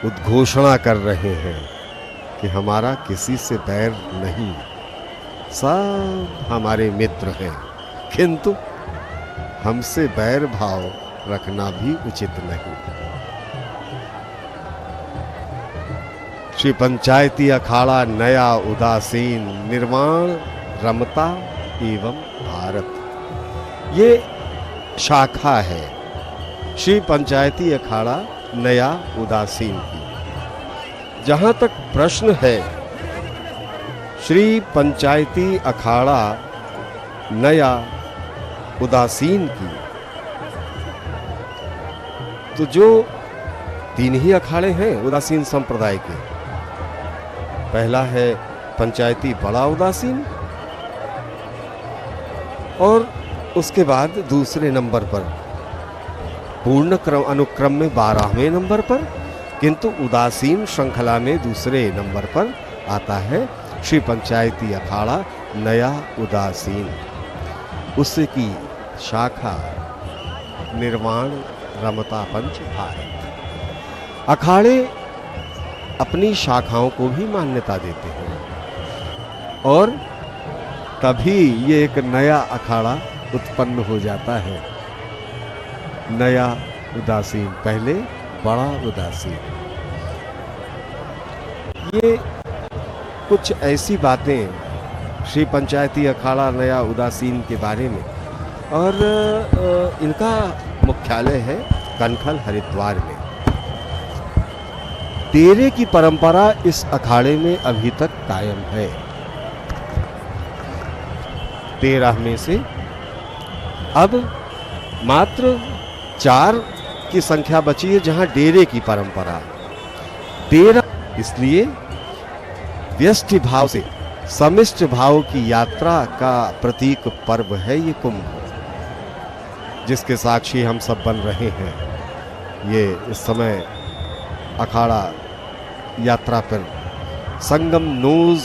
उद्घोषणा कर रहे हैं कि हमारा किसी से बैर नहीं, सब हमारे मित्र हैं, किंतु हमसे बैर भाव रखना भी उचित नहीं। श्री पंचायती अखाड़ा नया उदासीन निर्माण रमता एवं भारत, ये शाखा है श्री पंचायती अखाड़ा नया उदासीन की। जहां तक प्रश्न है श्री पंचायती अखाड़ा नया उदासीन की, तो जो 3 ही अखाड़े हैं उदासीन संप्रदाय के। पहला है पंचायती बड़ा उदासीन, और उसके बाद दूसरे नंबर पर पूर्ण क्रम अनुक्रम में 12वें नंबर पर, किंतु उदासीन श्रृंखला में दूसरे नंबर पर आता है श्री पंचायती अखाड़ा नया उदासीन। उसकी शाखा निर्माण रमता पंच भारत। अखाड़े अपनी शाखाओं को भी मान्यता देते हैं और तभी ये एक नया अखाड़ा उत्पन्न हो जाता है। नया उदासीन, पहले बड़ा उदासीन। ये कुछ ऐसी बातें श्री पंचायती अखाड़ा नया उदासीन के बारे में, और इनका मुख्यालय है कनखल हरिद्वार में। डेरे की परंपरा इस अखाड़े में अभी तक कायम है। 13 में से अब मात्र 4 की संख्या बची है जहां डेरे की परंपरा। डेरा इसलिए व्यष्टि भाव से समिष्ट भाव की यात्रा का प्रतीक पर्व है ये कुंभ, जिसके साक्षी हम सब बन रहे हैं। ये इस समय अखाड़ा यात्रा पर संगम नोज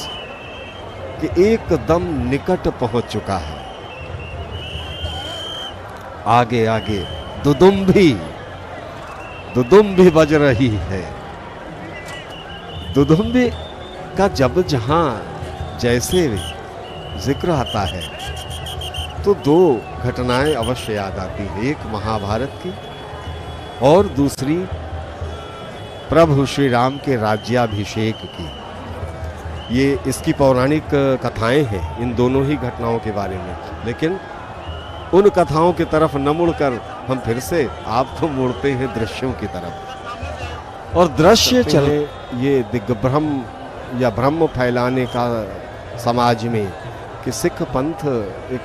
के एकदम निकट पहुंच चुका है। आगे आगे दुदुम्भी बज रही है। दुदुम्भी का जब जहां जैसे जिक्र आता है तो 2 घटनाएं अवश्य याद आती है। एक महाभारत की और दूसरी प्रभु श्री राम के राज्याभिषेक की। ये इसकी पौराणिक कथाएं हैं इन दोनों ही घटनाओं के बारे में, लेकिन उन कथाओं की तरफ न मुड़कर हम फिर से आपको मोड़ते हैं दृश्यों की तरफ। और दृश्य चले ये दिग्भ्रम या भ्रम फैलाने का समाज में कि सिख पंथ एक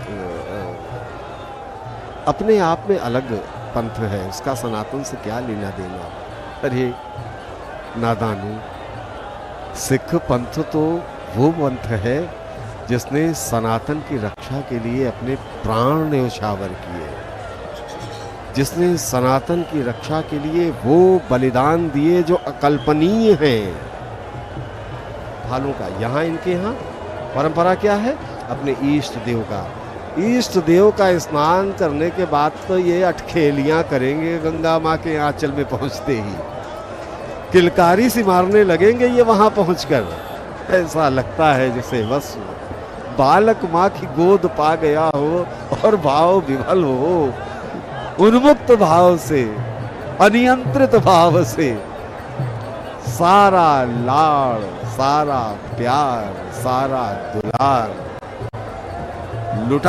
अपने आप में अलग पंथ है, उसका सनातन से क्या लेना देना। अरे नादानू, सिख पंथ तो वो पंथ है जिसने सनातन की रक्षा के लिए अपने प्राण न्यौछावर किए, जिसने सनातन की रक्षा के लिए वो बलिदान दिए जो अकल्पनीय हैं। भालों का यहाँ इनके यहाँ परंपरा क्या है? अपने इष्ट देव का स्नान करने के बाद तो ये अटखेलियां करेंगे गंगा माँ के आंचल में पहुंचते ही, किलकारी सी मारने लगेंगे ये वहां पहुंचकर। ऐसा लगता है जैसे बस बालक माँ की गोद पा गया हो और भाव विभल हो, उन्मुक्त भाव से, अनियंत्रित भाव से सारा लाड़, सारा प्यार, सारा दुलार लुटा